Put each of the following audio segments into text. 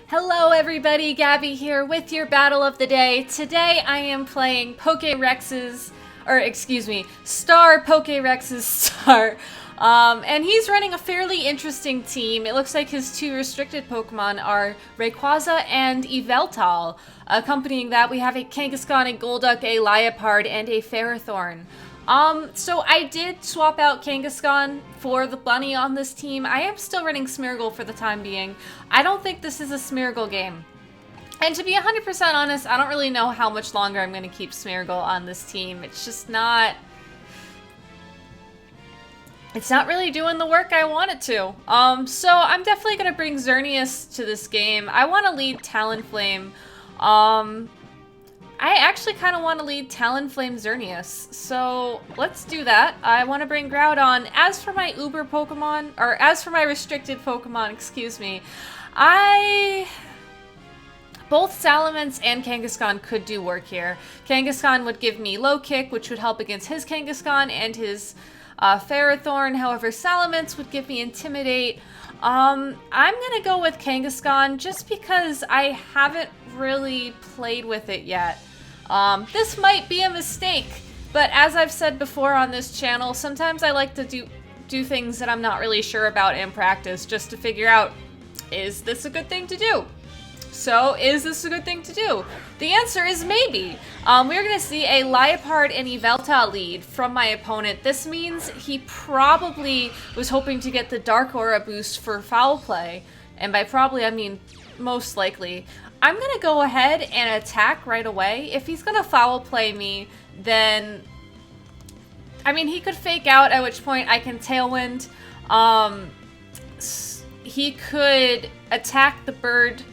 Hello everybody, Gabby here with your battle of the day. Today I am playing Star Pokerex's Star. And he's running a fairly interesting team. It looks like his two restricted Pokemon are Rayquaza and Yveltal. Accompanying that, we have a Kangaskhan, a Golduck, a Liepard, and a Ferrothorn. So I did swap out Kangaskhan for the bunny on this team. I am still running Smeargle for the time being. I don't think this is a Smeargle game. And to be 100% honest, I don't really know how much longer I'm going to keep Smeargle on this team. It's just not... It's not really doing the work I want it to. So I'm definitely going to bring Xerneas to this game. I want to lead Talonflame. I actually kind of want to lead Talonflame Xerneas, so let's do that. I want to bring Groudon. As for my Uber Pokemon, or as for my restricted Pokemon, excuse me, both Salamence and Kangaskhan could do work here. Kangaskhan would give me Low Kick, which would help against his Kangaskhan and his Ferrothorn. However, Salamence would give me Intimidate. I'm gonna go with Kangaskhan just because I haven't really played with it yet. This might be a mistake, but as I've said before on this channel, sometimes I like to do things that I'm not really sure about in practice just to figure out, is this a good thing to do? So, is this a good thing to do? The answer is maybe. We're going to see a Liepard and Yveltal lead from my opponent. This means he probably was hoping to get the Dark Aura boost for Foul Play. And by probably, I mean most likely. I'm going to go ahead and attack right away. If he's going to Foul Play me, then... I mean, he could fake out, at which point I can Tailwind. He could attack the bird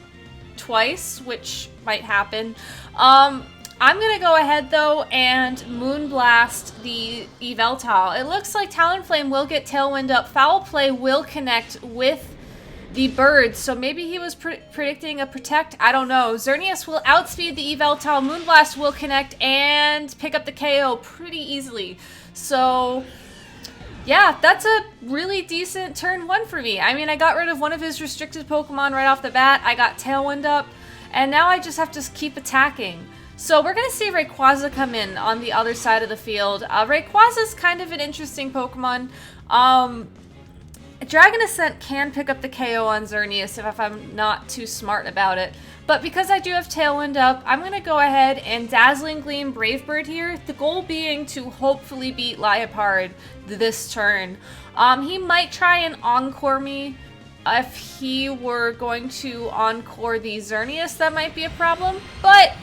twice, which might happen. I'm gonna go ahead though and Moonblast the Yveltal. It looks like Talonflame will get Tailwind up. Foul Play will connect with the bird, so maybe he was predicting a Protect. I don't know. Xerneas will outspeed the Yveltal. Moonblast will connect and pick up the KO pretty easily. So yeah, that's a really decent turn one for me. I mean, I got rid of one of his restricted Pokemon right off the bat. I got Tailwind up, and now I just have to keep attacking. So we're going to see Rayquaza come in on the other side of the field. Rayquaza's kind of an interesting Pokemon. Dragon Ascent can pick up the KO on Xerneas if I'm not too smart about it. But because I do have Tailwind up, I'm going to go ahead and Dazzling Gleam Brave Bird here. The goal being to hopefully beat Liepard this turn. He might try and Encore me. If he were going to Encore the Xerneas, that might be a problem. But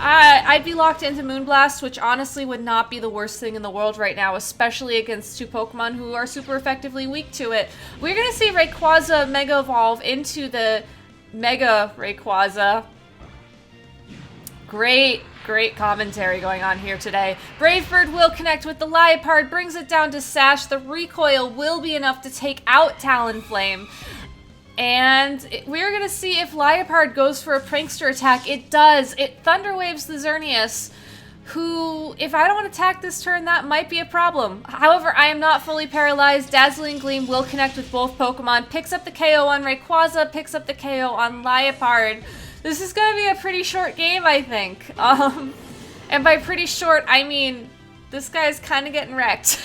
I'd be locked into Moonblast, which honestly would not be the worst thing in the world right now, especially against two Pokemon who are super effectively weak to it. We're going to see Rayquaza Mega Evolve into the Mega Rayquaza. Great commentary going on here today. Brave Bird will connect with the Liepard, brings it down to Sash. The recoil will be enough to take out Talonflame. And we're going to see if Liepard goes for a Prankster attack. It does. It Thunder Waves the Xerneas, who, if I don't attack this turn, that might be a problem. However, I am not fully paralyzed. Dazzling Gleam will connect with both Pokemon, picks up the KO on Rayquaza, picks up the KO on Liepard. This is going to be a pretty short game, I think. And by pretty short, I mean this guy's kind of getting wrecked.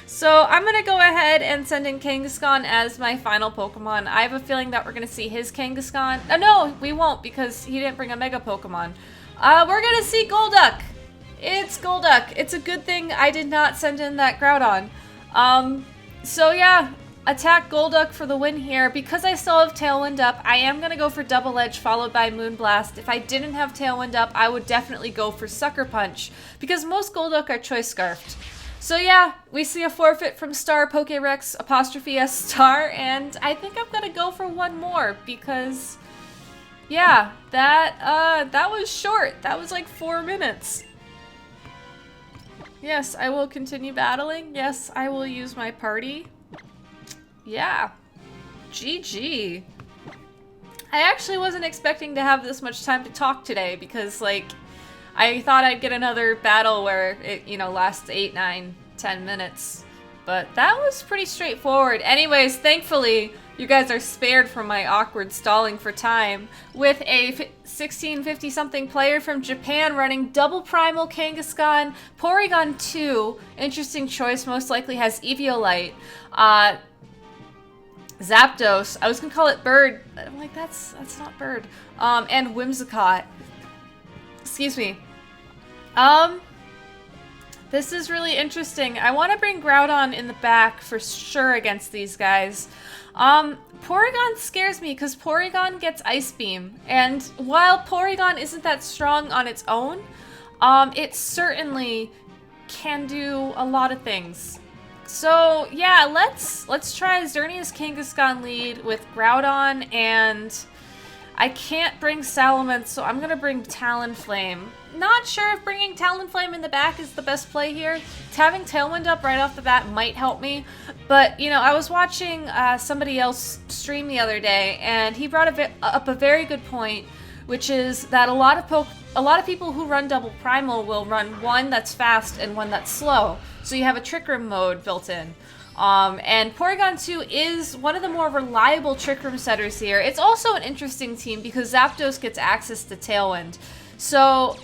So I'm going to go ahead and send in Kangaskhan as my final Pokemon. I have a feeling that we're going to see his Kangaskhan. No, we won't because he didn't bring a Mega Pokemon. We're going to see Golduck. It's Golduck. It's a good thing I did not send in that Groudon. So yeah, attack Golduck for the win here. Because I still have Tailwind up, I am going to go for Double Edge followed by Moonblast. If I didn't have Tailwind up, I would definitely go for Sucker Punch because most Golduck are Choice Scarfed. So yeah, we see a forfeit from Star Pokerex ' Star, and I think I'm gonna go for one more because, yeah, that was short. That was like 4 minutes. Yes, I will continue battling. Yes, I will use my party. Yeah, GG. I actually wasn't expecting to have this much time to talk today because, like, I thought I'd get another battle where it, lasts 8, 9, 10 minutes. But that was pretty straightforward. Anyways, thankfully, You guys are spared from my awkward stalling for time with a 1650-something player from Japan running double primal Kangaskhan, Porygon 2. Interesting choice, most likely has Eviolite. Zapdos. I was gonna call it Bird. I'm like, that's not Bird. And Whimsicott. Excuse me. This is really interesting. I want to bring Groudon in the back for sure against these guys. Porygon scares me because Porygon gets Ice Beam. And while Porygon isn't that strong on its own, it certainly can do a lot of things. So yeah, let's try Xerneas Kangaskhan lead with Groudon, and I can't bring Salamence, so I'm gonna bring Talonflame. Not sure if bringing Talonflame in the back is the best play here. Having Tailwind up right off the bat might help me, but you know, I was watching somebody else stream the other day, and he brought up a very good point, which is that a lot of people who run double primal will run one that's fast and one that's slow, so you have a Trick Room mode built in. And Porygon 2 is one of the more reliable Trick Room setters here. It's also an interesting team because Zapdos gets access to Tailwind. So,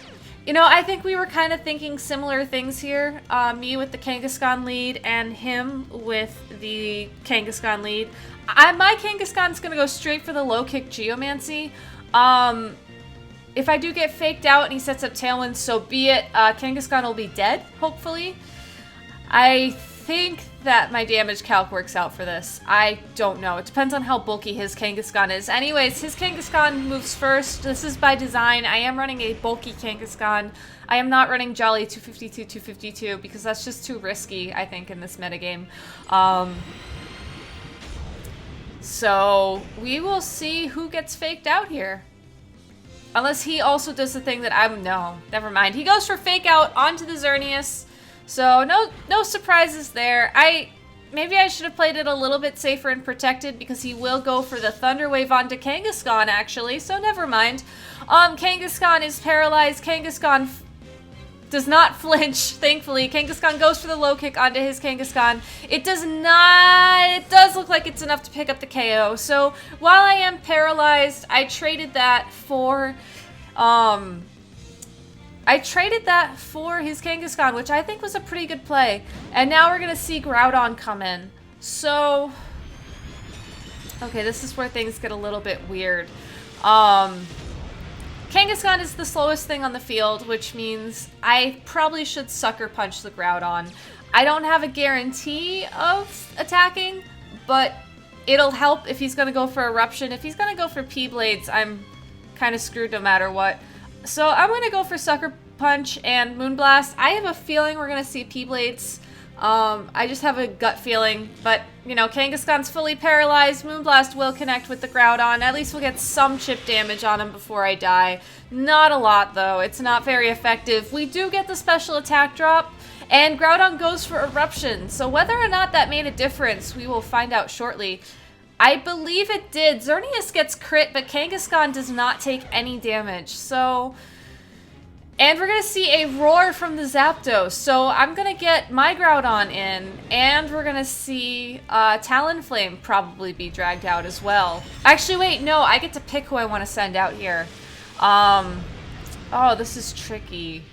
you know, I think we were kind of thinking similar things here. Me with the Kangaskhan lead and him with the Kangaskhan lead. My Kangaskhan's going to go straight for the low kick Geomancy. If I do get faked out and he sets up Tailwind, so be it. Kangaskhan will be dead, hopefully. I think that my damage calc works out for this. I don't know. It depends on how bulky his Kangaskhan is. Anyways, his Kangaskhan moves first. This is by design. I am running a bulky Kangaskhan. I am not running Jolly 252 because that's just too risky, I think, in this metagame. So we will see who gets faked out here. Unless he also does the thing that no, never mind. He goes for fake out onto the Xerneas. So no surprises there. Maybe I should have played it a little bit safer and protected because he will go for the Thunder Wave onto Kangaskhan actually, so never mind. Kangaskhan is paralyzed. Kangaskhan does not flinch, thankfully. Kangaskhan goes for the low kick onto his Kangaskhan. It does look like it's enough to pick up the KO. So while I am paralyzed, I traded that for his Kangaskhan, which I think was a pretty good play. And now we're going to see Groudon come in. So, okay, this is where things get a little bit weird. Kangaskhan is the slowest thing on the field, which means I probably should Sucker Punch the Groudon. I don't have a guarantee of attacking, but it'll help if he's going to go for Eruption. If he's going to go for P-Blades, I'm kind of screwed no matter what. So I'm going to go for Sucker Punch and Moonblast. I have a feeling we're going to see P-Blades. I just have a gut feeling. But, you know, Kangaskhan's fully paralyzed. Moonblast will connect with the Groudon. At least we'll get some chip damage on him before I die. Not a lot, though. It's not very effective. We do get the special attack drop. And Groudon goes for Eruption. So whether or not that made a difference, we will find out shortly. I believe it did. Xerneas gets crit, but Kangaskhan does not take any damage. So, and we're going to see a Roar from the Zapdos. So I'm going to get my Groudon in, and we're going to see Talonflame probably be dragged out as well. Actually, wait, no, I get to pick who I want to send out here. Oh, this is tricky.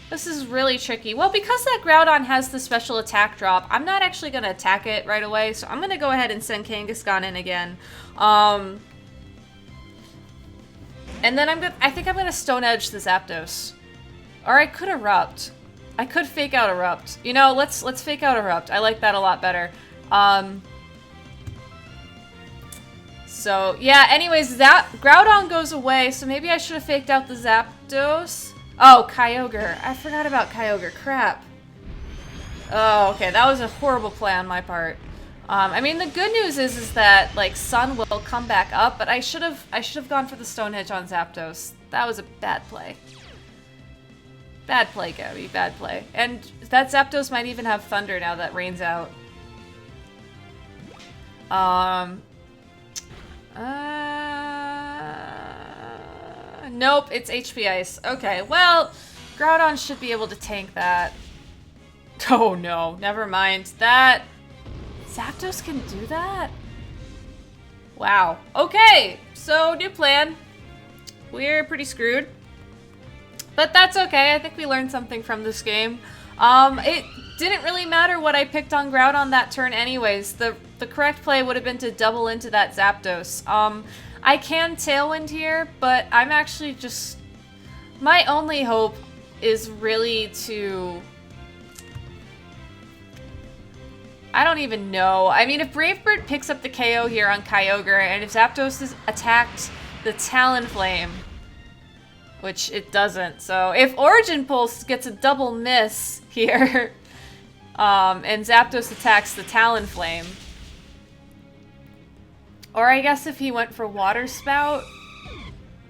This is really tricky. Well, because that Groudon has the special attack drop, I'm not actually going to attack it right away, so I'm going to go ahead and send Kangaskhan in again. And then I think I'm going to Stone Edge the Zapdos. Or I could Erupt. I could fake out Erupt. You know, let's fake out Erupt. I like that a lot better. So, yeah, anyways, that Groudon goes away, so maybe I should have faked out the Zapdos. Oh, Kyogre. I forgot about Kyogre. Crap. Oh, okay. That was a horrible play on my part. I mean, the good news is that, like, Sun will come back up, but I should have gone for the Stone Edge on Zapdos. That was a bad play. Bad play, Gabby. Bad play. And that Zapdos might even have Thunder now that Rain's out. Nope, it's HP Ice. Okay, well, Groudon should be able to tank that. Oh no, never mind. That... Zapdos can do that? Wow. Okay, so new plan. We're pretty screwed. But that's okay. I think we learned something from this game. It didn't really matter what I picked on Groudon that turn anyways. The correct play would have been to double into that Zapdos. I can Tailwind here, but I'm actually just... My only hope is really to... I don't even know. I mean, if Brave Bird picks up the KO here on Kyogre, and if Zapdos has attacked the Talonflame, which it doesn't, so if Origin Pulse gets a double miss here, and Zapdos attacks the Talonflame, or I guess if he went for Water Spout,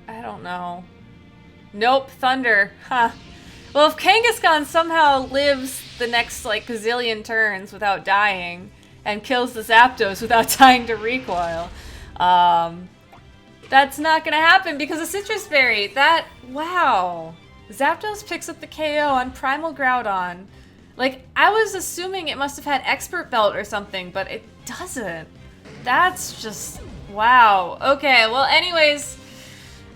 I don't know. Nope, Thunder. Huh. Well, if Kangaskhan somehow lives the next, like, gazillion turns without dying, and kills the Zapdos without dying to recoil, that's not gonna happen because of Citrus Berry. Wow. Zapdos picks up the KO on Primal Groudon. Like, I was assuming it must have had Expert Belt or something, but it doesn't. That's just, wow. Okay, well, anyways,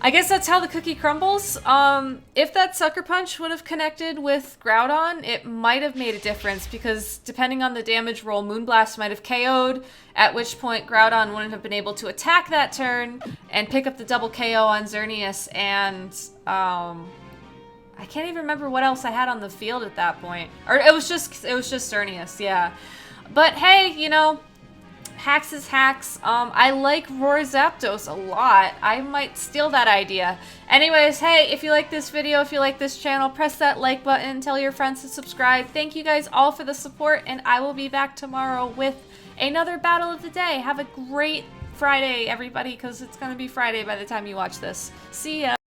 I guess that's how the cookie crumbles. If that Sucker Punch would have connected with Groudon, it might have made a difference because depending on the damage roll, Moonblast might have KO'd, at which point Groudon wouldn't have been able to attack that turn and pick up the double KO on Xerneas, and I can't even remember what else I had on the field at that point. Or it was just Xerneas, yeah. But hey, you know, hacks is hacks. I like Roar Zapdos a lot. I might steal that idea. Anyways, hey, if you like this video, if you like this channel, press that like button, tell your friends to subscribe. Thank you guys all for the support, and I will be back tomorrow with another battle of the day. Have a great Friday, everybody, because it's going to be Friday by the time you watch this. See ya.